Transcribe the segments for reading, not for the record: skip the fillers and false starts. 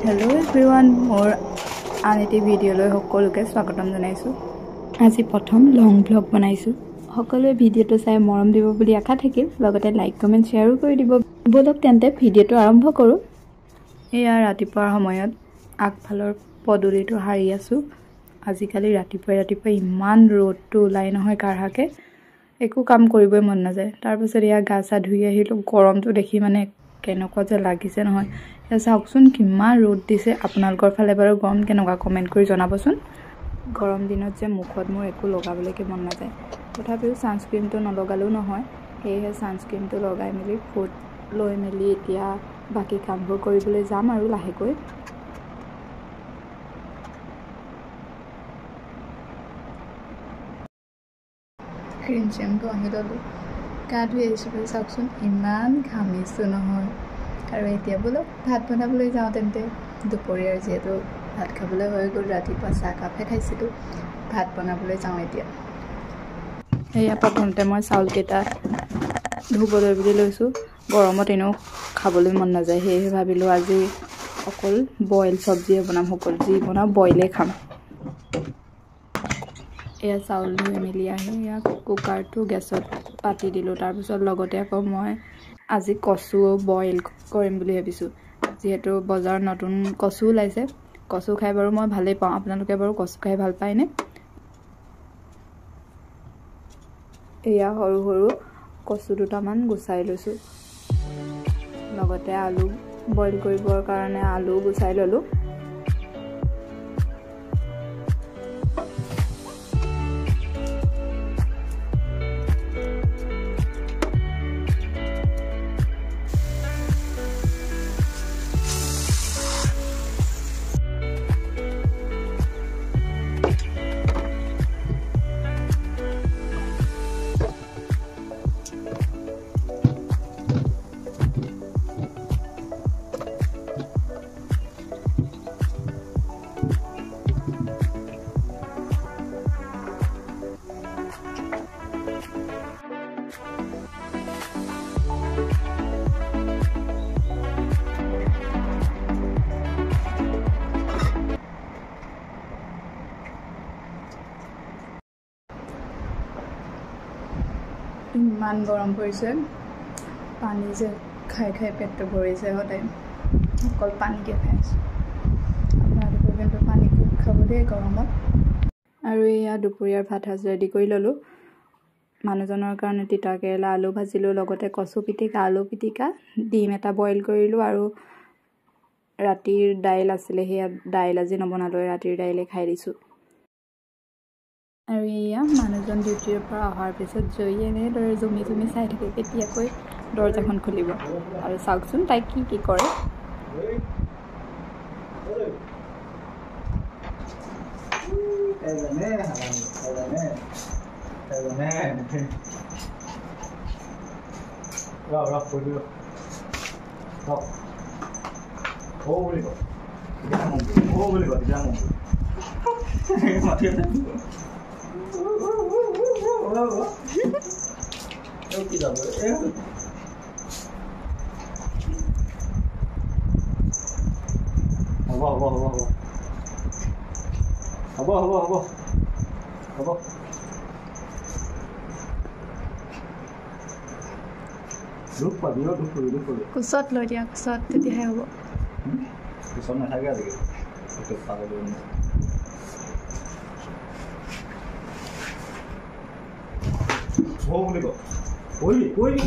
Hello everyone, more an eটি ভিডিঅ'লৈ সকলোকে স্বাগতম জনাইছো। আজি প্ৰথম লং ব্লগ বনাইছো। সকলোৱে ভিডিঅ'টো চাই মৰম দিব বুলি আশা থাকিল, লগতে লাইক কমেন্ট শেয়াৰো কৰি দিব। বলক তেন্তে ভিডিঅ'টো আৰম্ভ কৰো। এয়া ৰাতিপুৱাৰ সময়ত আগফালৰ পদুলিটো হাৰি আছো। আজিকালি ৰাতিপুৱা ইমান ৰ'দটো ওলাই নহয় কাঢ়াকে, একো কাম কৰিবই মন নাযায়। তাৰ পিছত এয়া গা চা ধুই আহিলো, গৰমটো দেখি মানে কেনেকুৱা যে লাগিছে নহয়। এয়া চাওকচোন কিমান ৰ'দ দিছে। আপোনালোকৰ ফালে বাৰু গৰম কেনেকুৱা কমেন্ট কৰি জনাবচোন। গৰম দিনত যে মুখত মোৰ একো লগাবলৈকে মন নাযায়, তথাপিও ছানস্ক্ৰীমটো নলগালেও নহয়। সেয়েহে ছানস্ক্ৰীমটো লগাই মেলি ফুট লৈ মেলি এতিয়া বাকী কামবোৰ কৰিবলৈ যাম আৰু লাহেকৈ। ক্ৰীম চেমটো আহি ল'লোঁ, গা ধুই আহিছোঁ বুলি চাওকচোন, ইমান ঘামিছোঁ নহয়। আৰু এতিয়া বোলো ভাত বনাবলৈ যাওঁ তেন্তে। দুপৰীয়াৰ যিহেতু ভাত খাবলৈ হৈ গ'ল, ৰাতিপুৱা চাহ কাপহে খাইছিলোঁ, ভাত বনাবলৈ যাওঁ এতিয়া। এয়া প্ৰথমতে মই চাউলকেইটা ধুবলৈ বুলি লৈছোঁ। গৰমত এনেও খাবলৈ মন নাযায়, সেয়েহে ভাবিলোঁ আজি অকল বইল চব্জিয়ে বনাম, সকলো যি বনাওঁ বইলে খাম। এয়া চাউল ধুই মেলি আহি এয়া কুকাৰটো গেছত পাতি দিলোঁ। তাৰপিছত লগতে আকৌ মই আজি কচু বইল কৰিম বুলি ভাবিছোঁ। যিহেতু বজাৰত নতুন কচু ওলাইছে, কচু খাই বাৰু মই ভালেই পাওঁ। আপোনালোকে বাৰু কচু খাই ভাল পায়নে? এয়া সৰু সৰু কচু দুটামান গুচাই লৈছোঁ। লগতে আলু বইল কৰিবৰ কাৰণে আলু গুচাই ল'লোঁ। ইমান গৰম পৰিছে, পানী যে খাই খাই পেটটো ভৰিছে সদায়, অকল পানীকে খাই আছোঁ। আপোনালোকে কিন্তু পানী খুব খাব দেই গৰমত। আৰু এয়া দুপৰীয়াৰ ভাত সাজ ৰেডি কৰি ল'লোঁ। মানুহজনৰ কাৰণে তিতা কেৰেলা আলু ভাজিলোঁ, লগতে কচু পিটিকা, আলু পিটিকা, ডিম এটা বইল কৰিলোঁ, আৰু ৰাতিৰ দাইল আছিলে, সেয়া দাইল আজি নবনালোঁ, ৰাতিৰ দাইলে খাই দিছোঁ। আৰু এয়া মানুহজন ডিউটিৰ পৰা অহাৰ পিছত জয়ী এনেদৰে জুমি চাই থাকে কেতিয়াকৈ দৰ্জাখন খুলিব। আৰু চাওকচোন তাই কি কৰে। হ'ব দুখ পাবি, দুখ পাবি। কোচত লৈ দিয়া, কোচত তেতিয়াহে হ'ব। কোচত নাথাকে আজিকালি, পাগল বুলি ক কৰিবি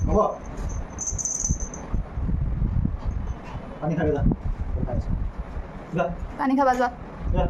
হ'ব। পানী খাবি যা, পানী খাবা যোৱা।